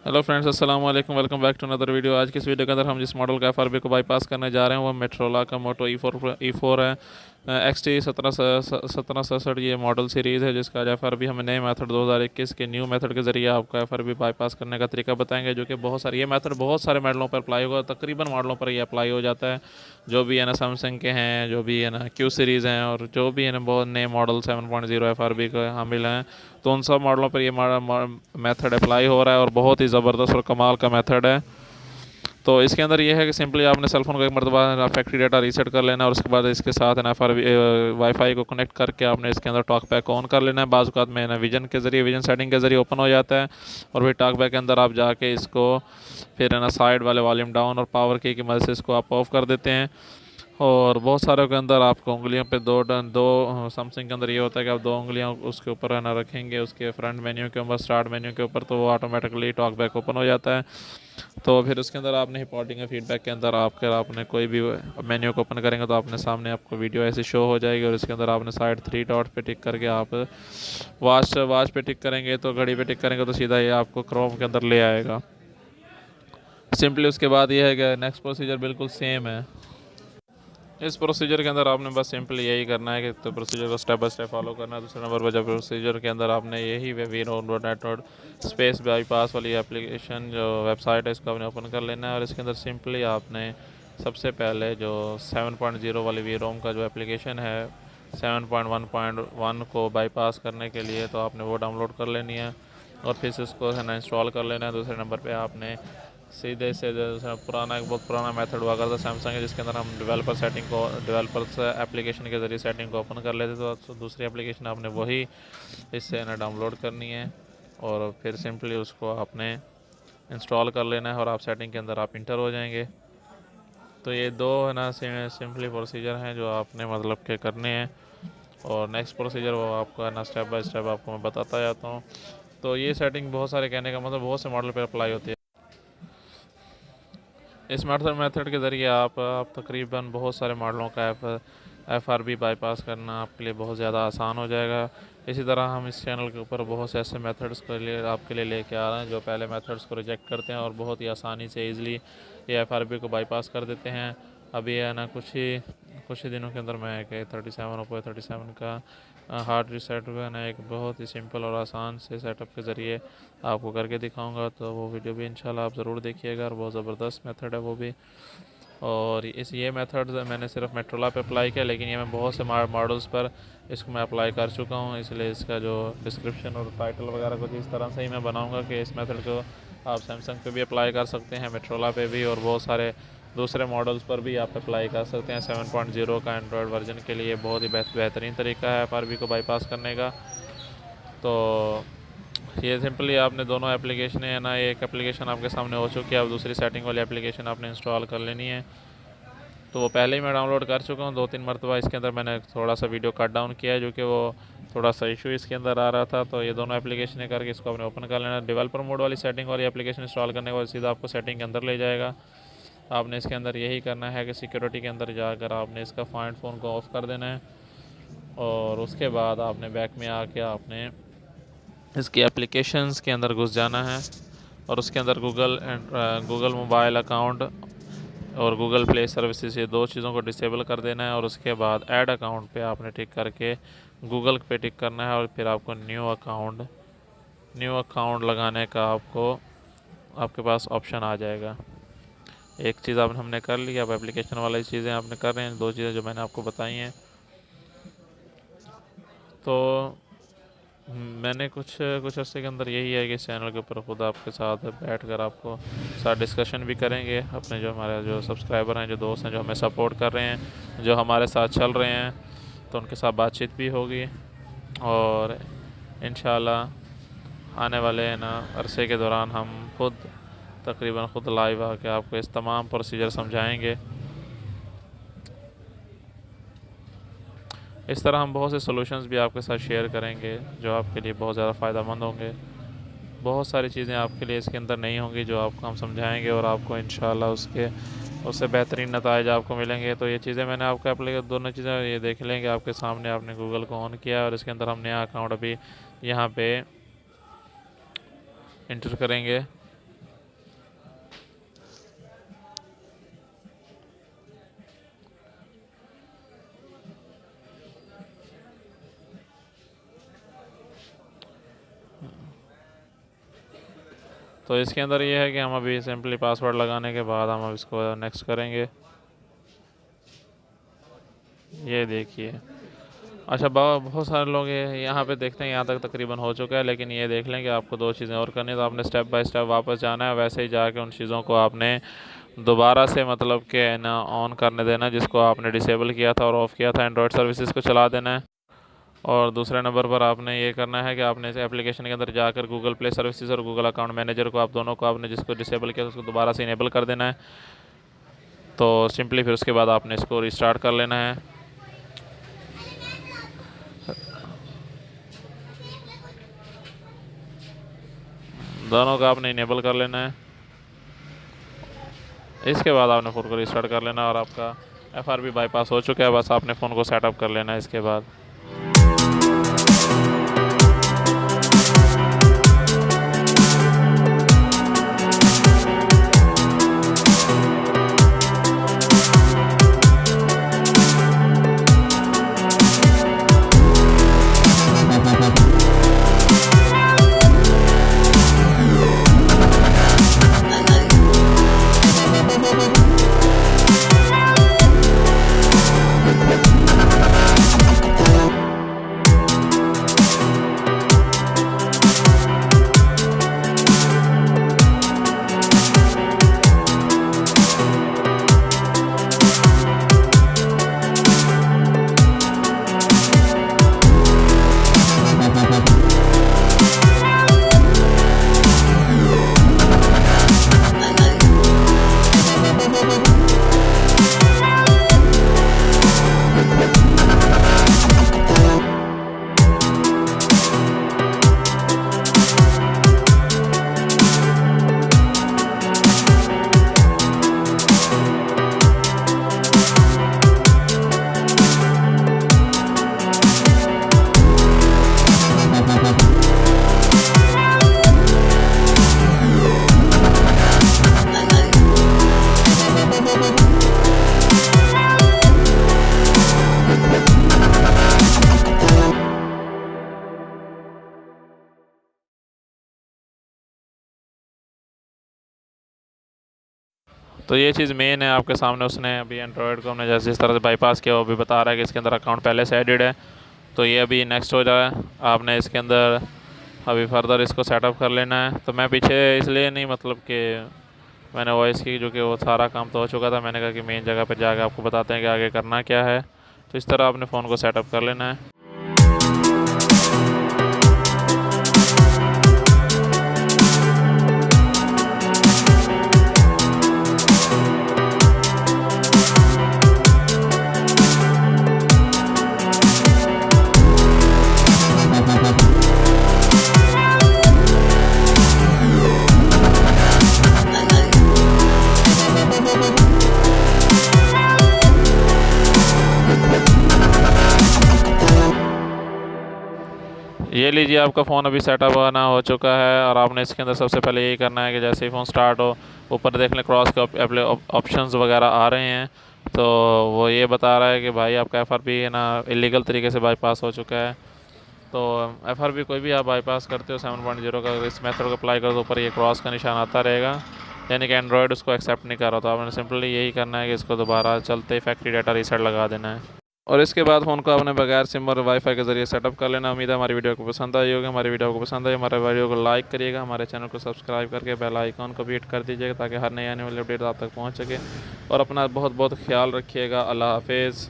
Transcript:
Hello friends, अस्सलाम वालेकुम। Welcome back to another video. आज की इस वीडियो के अंदर हम जिस मॉडल का एफआरबी को बाईपास करने जा रहे हैं वो मेट्रोला का मोटो ई फोर है। एक्स टी 1767 ये मॉडल सीरीज़ है जिसका एफआरबी हमें नए मेथड 2021 के न्यू मेथड के ज़रिए आपको एफआरबी बाईपास करने का तरीका बताएंगे, जो कि बहुत सारे ये मेथड बहुत सारे मॉडलों पर अप्लाई होगा। तकरीबन मॉडलों पर ये अप्लाई हो जाता है, जो भी है ना सैमसंग के हैं, जो भी है ना क्यू सीरीज़ हैं, और जो भी है ना बहुत नए मॉडल 7.0 एफआरबी के हामिल हैं, तो उन सब मॉडलों पर ये मेथड अप्लाई हो रहा है और बहुत ही ज़बरदस्त और कमाल का मेथड है। तो इसके अंदर ये है कि सिंपली आपने सेल फोन का एक मरतबा फैक्ट्री डाटा रीसेट कर लेना है, और उसके बाद इसके साथ है ना वाईफाई को कनेक्ट करके आपने इसके अंदर टॉक बैक ऑन कर लेना है। बाज़ औक़ात में ना विजन के ज़रिए, विजन सेटिंग के ज़रिए ओपन हो जाता है, और फिर टॉक बैक के अंदर आप जाके इसको फिर है ना साइड वाले वॉल्यूम डाउन और पावर की मदद से इसको आप ऑफ कर देते हैं। और बहुत सारे के अंदर आपको उंगलियों पे दो सैमसंग के अंदर ये होता है कि आप दो उंगलियां उसके ऊपर है ना रखेंगे, उसके फ्रंट मेन्यू के ऊपर, स्टार्ट मेन्यू के ऊपर, तो वो ऑटोमेटिकली टॉक बैक ओपन हो जाता है। तो फिर उसके अंदर आपने रिपोर्टिंग या फीडबैक के अंदर आपने कोई भी मेन्यू को ओपन करेंगे तो आपने सामने आपको वीडियो ऐसे शो हो जाएगी, और इसके अंदर आपने साइड थ्री डॉट पे टिक करके आप वॉच वॉच पे टिक करेंगे, तो घड़ी पे टिक करेंगे तो सीधा ये आपको क्रोम के अंदर ले आएगा। सिंपली उसके बाद ये है कि नेक्स्ट प्रोसीजर बिल्कुल सेम है। इस प्रोसीजर के अंदर आपने बस सिंपली यही करना है कि तो प्रोसीजर को स्टेप बाय स्टेप फॉलो करना है। दूसरे नंबर पर जब प्रोसीजर के अंदर आपने यही वी नेटवर्क स्पेस बाईपास वाली एप्लीकेशन जो वेबसाइट है इसको आपने ओपन कर लेना है, और इसके अंदर सिंपली आपने सबसे पहले जो 7.0 वाली वी रोम का जो एप्लीकेशन है 7.1.1 को बाईपास करने के लिए, तो आपने वो डाउनलोड कर लेनी है और फिर से उसको है ना इंस्टॉल कर लेना है। दूसरे नंबर पे आपने सीधे से पुराना एक बहुत पुराना मेथड हुआ करता सैमसंग है, जिसके अंदर हम डेवलपर्स एप्लीकेशन के ज़रिए सेटिंग को ओपन कर लेते, तो दूसरी एप्लीकेशन आपने वही इससे ना डाउनलोड करनी है, और फिर सिंपली उसको आपने इंस्टॉल कर लेना है, और आप सेटिंग के अंदर आप इंटर हो जाएंगे। तो ये दो है ना सिंपली प्रोसीजर हैं जो आपने मतलब के करने हैं, और नेक्स्ट प्रोसीजर वो आपको है ना स्टेप बाय स्टेप आपको मैं बताता जाता हूँ। तो ये सेटिंग बहुत सारे, कहने का मतलब बहुत से मॉडल पर अप्लाई होती है। इस मेथड के ज़रिए आप तकरीबन बहुत सारे मॉडलों का एफआरबी बाईपास करना आपके लिए बहुत ज़्यादा आसान हो जाएगा। इसी तरह हम इस चैनल के ऊपर बहुत से ऐसे मेथड्स के लिए आपके लिए लेके आ रहे हैं जो पहले मेथड्स को रिजेक्ट करते हैं और बहुत ही आसानी से ईज़िली ये एफआरबी को बाईपास कर देते हैं। अभी है ना कुछ ही दिनों के अंदर मैं एक 37 का हार्ड रीसेट हुआ ना एक बहुत ही सिंपल और आसान से सेटअप के ज़रिए आपको करके दिखाऊंगा, तो वो वीडियो भी इंशाल्लाह आप ज़रूर देखिएगा, और बहुत ज़बरदस्त मेथड है वो भी। और ये मेथड मैंने सिर्फ मेट्रोला पे अप्लाई किया, लेकिन ये मैं बहुत से मॉडल्स पर इसको मैं अप्लाई कर चुका हूँ, इसलिए इसका जो डिस्क्रिप्शन और टाइटल वगैरह कुछ इस तरह से ही मैं बनाऊँगा कि इस मेथड को आप सैमसंग पे भी अप्लाई कर सकते हैं, मेट्रोला पे भी, और बहुत सारे दूसरे मॉडल्स पर भी आप अप्लाई कर सकते हैं। 7.0 का एंड्रॉयड वर्जन के लिए बहुत ही बेहतरीन तरीका है एफआरबी को बाईपास करने का। तो ये सिंपली आपने दोनों एप्लीकेशन है ना, एक एप्लीकेशन आपके सामने हो चुकी है, अब दूसरी सेटिंग वाली एप्लीकेशन आपने इंस्टॉल कर लेनी है। तो वो पहले ही मैं डाउनलोड कर चुका हूँ 2-3 मरतबा। इसके अंदर मैंने थोड़ा सा वीडियो कट डाउन किया है, जो कि वो थोड़ा सा इशू इसके अंदर आ रहा था। तो ये दोनों एप्लीकेशन करके इसको आपने ओपन कर लेना। डेवलपर मोड वाली सेटिंग वाली एप्लीकेशन इंस्टॉल करने के बाद सीधा आपको सेटिंग के अंदर ले जाएगा। आपने इसके अंदर यही करना है कि सिक्योरिटी के अंदर जाकर आपने इसका फाइंड फ़ोन को ऑफ़ कर देना है, और उसके बाद आपने बैक में आके आपने इसकी एप्लीकेशंस के अंदर घुस जाना है, और उसके अंदर गूगल मोबाइल अकाउंट और गूगल प्ले सर्विसेज, ये दो चीज़ों को डिसेबल कर देना है, और उसके बाद ऐड अकाउंट पे आपने टिक करके गूगल पे टिक करना है, और फिर आपको न्यू अकाउंट लगाने का आपके पास ऑप्शन आ जाएगा। एक चीज़ आपने हमने कर ली, अब एप्लीकेशन वाली चीज़ें आपने कर रहे हैं, दो चीज़ें जो मैंने आपको बताई हैं। तो मैंने कुछ कुछ अर्से के अंदर यही है कि इस चैनल के ऊपर खुद आपके साथ बैठ कर आपको साथ डिस्कशन भी करेंगे। अपने जो हमारे जो सब्सक्राइबर हैं, जो दोस्त हैं, जो हमें सपोर्ट कर रहे हैं, जो हमारे साथ चल रहे हैं, तो उनके साथ बातचीत भी होगी, और इंशाल्लाह आने वाले ना अरसे के दौरान हम तकरीबन ख़ुद लाइव आके आपको इस तमाम प्रोसीजर समझाएंगे। इस तरह हम बहुत से सॉल्यूशंस भी आपके साथ शेयर करेंगे जो आपके लिए बहुत ज़्यादा फ़ायदेमंद होंगे। बहुत सारी चीज़ें आपके लिए इसके अंदर नहीं होंगी जो आपको हम समझाएंगे, और आपको इंशाल्लाह उससे बेहतरीन नताइज आपको मिलेंगे। तो ये चीज़ें मैंने आपको दोनों चीज़ें ये देख लेंगे आपके सामने। आपने गूगल को ऑन किया और इसके अंदर हम नया अकाउंट अभी यहाँ पे इंटर करेंगे, तो इसके अंदर ये है कि हम अभी सिंपली पासवर्ड लगाने के बाद हम अब इसको नेक्स्ट करेंगे। ये देखिए। अच्छा, बहुत सारे लोग यहाँ पे देखते हैं, यहाँ तक तकरीबन हो चुका है, लेकिन ये देख लें कि आपको दो चीज़ें और करनी है। तो आपने स्टेप बाय स्टेप वापस जाना है, वैसे ही जाके उन चीज़ों को आपने दोबारा से मतलब कि ना ऑन करने देना जिसको आपने डिसेबल किया था और ऑफ़ किया था। एंड्रॉयड सर्विसेज को चला देना है। और दूसरे नंबर पर आपने ये करना है कि आपने इस एप्लीकेशन के अंदर जाकर गूगल प्ले सर्विसेज और गूगल अकाउंट मैनेजर को, आप दोनों को, आपने जिसको डिसेबल किया उसको दोबारा से इनेबल कर देना है। तो सिंपली फिर उसके बाद आपने इसको रिस्टार्ट कर लेना है। दोनों का आपने इनेबल कर लेना है। इसके बाद आपने फ़ोन को रिस्टार्ट कर लेना और आपका FRB बाईपास हो चुका है। बस आपने फ़ोन को सेटअप कर लेना है इसके बाद। तो ये चीज़ मेन है आपके सामने। उसने अभी एंड्रॉयड को हमने जैसे जिस तरह से बाईपास किया वो अभी बता रहा है कि इसके अंदर अकाउंट पहले से एडिड है। तो ये अभी नेक्स्ट हो जाए, आपने इसके अंदर अभी फर्दर इसको सेटअप कर लेना है। तो मैं पीछे इसलिए नहीं, मतलब कि मैंने वॉइस की, जो कि वो सारा काम तो हो चुका था, मैंने कहा कि मेन जगह पर जाकर आपको बताते हैं कि आगे करना क्या है। तो इस तरह आपने फ़ोन को सेटअप कर लेना है। ये लीजिए, आपका फ़ोन अभी सेटअप होना हो चुका है। और आपने इसके अंदर सबसे पहले यही करना है कि जैसे ही फ़ोन स्टार्ट हो, ऊपर देख लें क्रॉस के ऑप्शंस वगैरह आ रहे हैं। तो वो ये बता रहा है कि भाई आपका FRB है ना इलीगल तरीके से बाईपास हो चुका है। तो FRB कोई भी आप बाईपास करते हो 7.0 का, इस मेथड को अप्लाई करो तो ऊपर ये क्रॉस का निशान आता रहेगा, यानी कि एंड्रॉयड उसको एक्सेप्ट नहीं कर रहा। तो आपने सिंपली यही करना है कि इसको दोबारा चलते ही फैक्ट्री डाटा रीसेट लगा देना है। और इसके बाद फ़ोन को आपने बगैर सिम और वाईफाई के ज़रिए सेटअप कर लेना। उम्मीद है हमारी वीडियो को पसंद आई होगी। हमारी वीडियो को पसंद आई, हमारे वीडियो को लाइक करिएगा, हमारे चैनल को सब्सक्राइब करके बेल आइकॉन को भी हिट कर दीजिएगा ताकि हर नई आने वाली अपडेट आप तक पहुंच सके। और अपना बहुत बहुत ख्याल रखिएगा। अल्लाह हाफिज़।